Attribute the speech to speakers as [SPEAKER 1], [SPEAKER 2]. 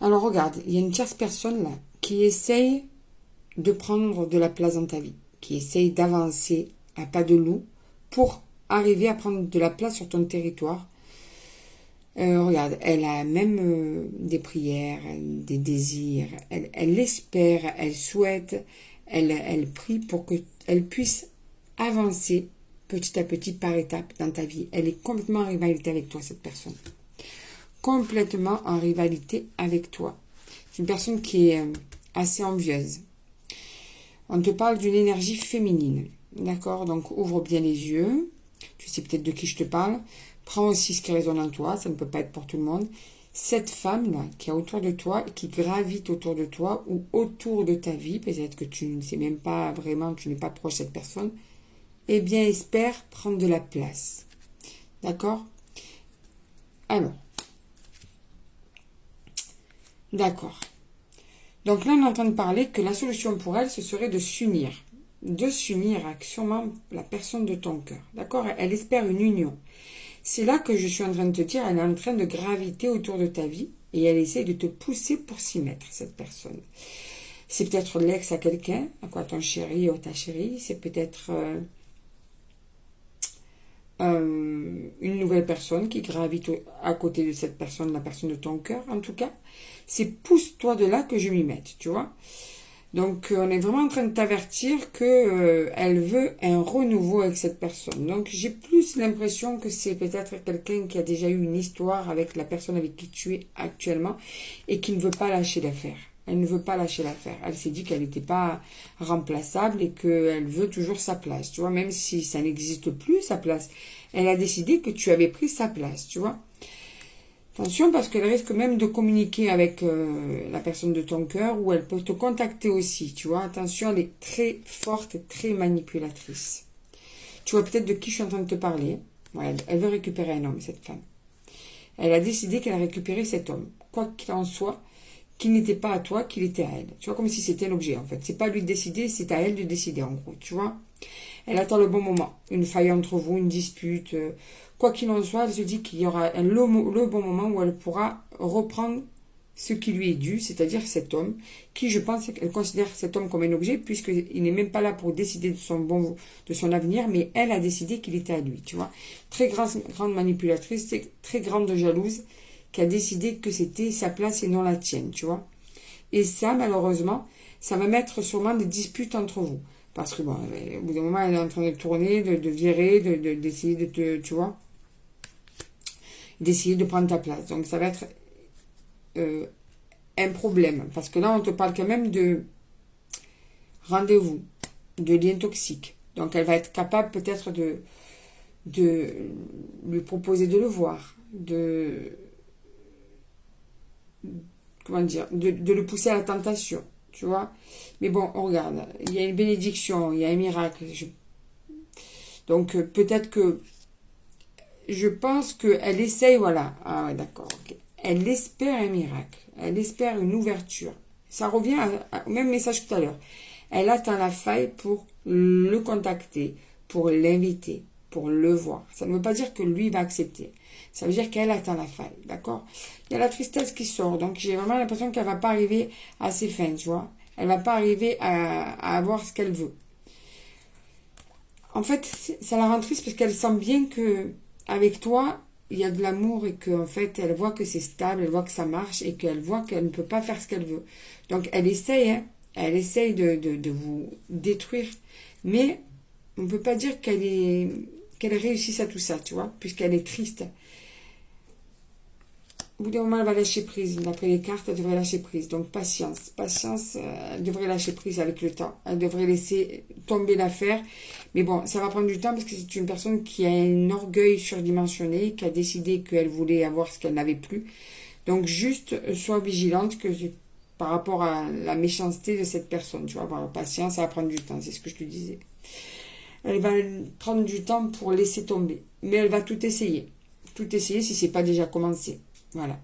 [SPEAKER 1] Alors regarde, il y a une tierce personne là qui essaye de prendre de la place dans ta vie, qui essaye d'avancer à pas de loup pour arriver à prendre de la place sur ton territoire. Regarde, elle a même des prières, des désirs, elle espère, elle souhaite, elle prie pour qu'elle puisse avancer petit à petit par étapes dans ta vie. Elle est complètement en rivalité avec toi, cette personne. Complètement en rivalité avec toi. C'est une personne qui est assez envieuse. On te parle d'une énergie féminine. D'accord? Donc ouvre bien les yeux. Tu sais peut-être de qui je te parle. Prends aussi ce qui résonne en toi. Ça ne peut pas être pour tout le monde. Cette femme-là qui est autour de toi, qui gravite autour de toi ou autour de ta vie, peut-être que tu ne sais même pas vraiment, tu n'es pas proche de cette personne, eh bien espère prendre de la place. D'accord? Alors. D'accord. Donc là, on est en train de parler que la solution pour elle, ce serait de s'unir. De s'unir avec sûrement la personne de ton cœur. D'accord? Elle espère une union. C'est là que je suis en train de te dire, elle est en train de graviter autour de ta vie et elle essaie de te pousser pour s'y mettre, cette personne. C'est peut-être l'ex à quelqu'un, à quoi ton chéri ou ta chérie. C'est peut-être une nouvelle personne qui gravite à côté de cette personne, la personne de ton cœur en tout cas. C'est pousse-toi de là que je m'y mette, tu vois. Donc on est vraiment en train de t'avertir que elle veut un renouveau avec cette personne. Donc j'ai plus l'impression que c'est peut-être quelqu'un qui a déjà eu une histoire avec la personne avec qui tu es actuellement et qui ne veut pas lâcher l'affaire. Elle ne veut pas lâcher l'affaire. Elle s'est dit qu'elle n'était pas remplaçable et qu'elle veut toujours sa place, tu vois, même si ça n'existe plus, sa place. Elle a décidé que tu avais pris sa place, tu vois. Attention parce qu'elle risque même de communiquer avec la personne de ton cœur ou elle peut te contacter aussi, tu vois. Attention, elle est très forte et très manipulatrice. Tu vois peut-être de qui je suis en train de te parler. Ouais, elle veut récupérer un homme, cette femme. Elle a décidé qu'elle a récupéré cet homme. Quoi qu'il en soit, qu'il n'était pas à toi, qu'il était à elle. Tu vois, comme si c'était un objet, en fait. C'est pas à lui de décider, c'est à elle de décider, en gros, tu vois. Elle attend le bon moment. Une faille entre vous, une dispute. Quoi qu'il en soit, elle se dit qu'il y aura le bon moment où elle pourra reprendre ce qui lui est dû, c'est-à-dire cet homme, qui, je pense, elle considère cet homme comme un objet, puisqu'il n'est même pas là pour décider de son avenir, mais elle a décidé qu'il était à lui, tu vois. Très grande manipulatrice, très grande jalouse, qui a décidé que c'était sa place et non la tienne, tu vois. Et ça, malheureusement, ça va mettre sûrement des disputes entre vous. Parce que, bon, au bout d'un moment, elle est en train de tourner, de virer, d'essayer de te, tu vois, d'essayer de prendre ta place. Donc, ça va être un problème. Parce que là, on te parle quand même de rendez-vous, de liens toxiques. Donc, elle va être capable peut-être de lui proposer de le voir, comment dire, de le pousser à la tentation, tu vois. Mais bon, on regarde, il y a une bénédiction, il y a un miracle. Donc peut-être que, je pense qu'elle essaye, voilà, ah ouais, d'accord, ok. Elle espère un miracle, elle espère une ouverture. Ça revient au même message que tout à l'heure. Elle attend la faille pour le contacter, pour l'inviter, pour le voir. Ça ne veut pas dire que lui va accepter. Ça veut dire qu'elle attend la faille, d'accord? Il y a la tristesse qui sort, donc j'ai vraiment l'impression qu'elle va pas arriver à ses fins, tu vois. Elle va pas arriver à avoir ce qu'elle veut. En fait, ça la rend triste parce qu'elle sent bien que avec toi, il y a de l'amour et qu'en fait, elle voit que c'est stable, elle voit que ça marche et qu'elle voit qu'elle ne peut pas faire ce qu'elle veut. Donc, elle essaye, hein, elle essaye de vous détruire, mais on ne peut pas dire qu'elle réussisse à tout ça, tu vois, puisqu'elle est triste. Au bout d'un moment, elle va lâcher prise. D'après les cartes, elle devrait lâcher prise. Donc, patience. Patience, elle devrait lâcher prise avec le temps. Elle devrait laisser tomber l'affaire. Mais bon, ça va prendre du temps parce que c'est une personne qui a un orgueil surdimensionné, qui a décidé qu'elle voulait avoir ce qu'elle n'avait plus. Donc, juste, sois vigilante par rapport à la méchanceté de cette personne. Tu vas avoir patience, ça va prendre du temps. C'est ce que je te disais. Elle va prendre du temps pour laisser tomber. Mais elle va tout essayer. Tout essayer si c'est pas déjà commencé. Voilà.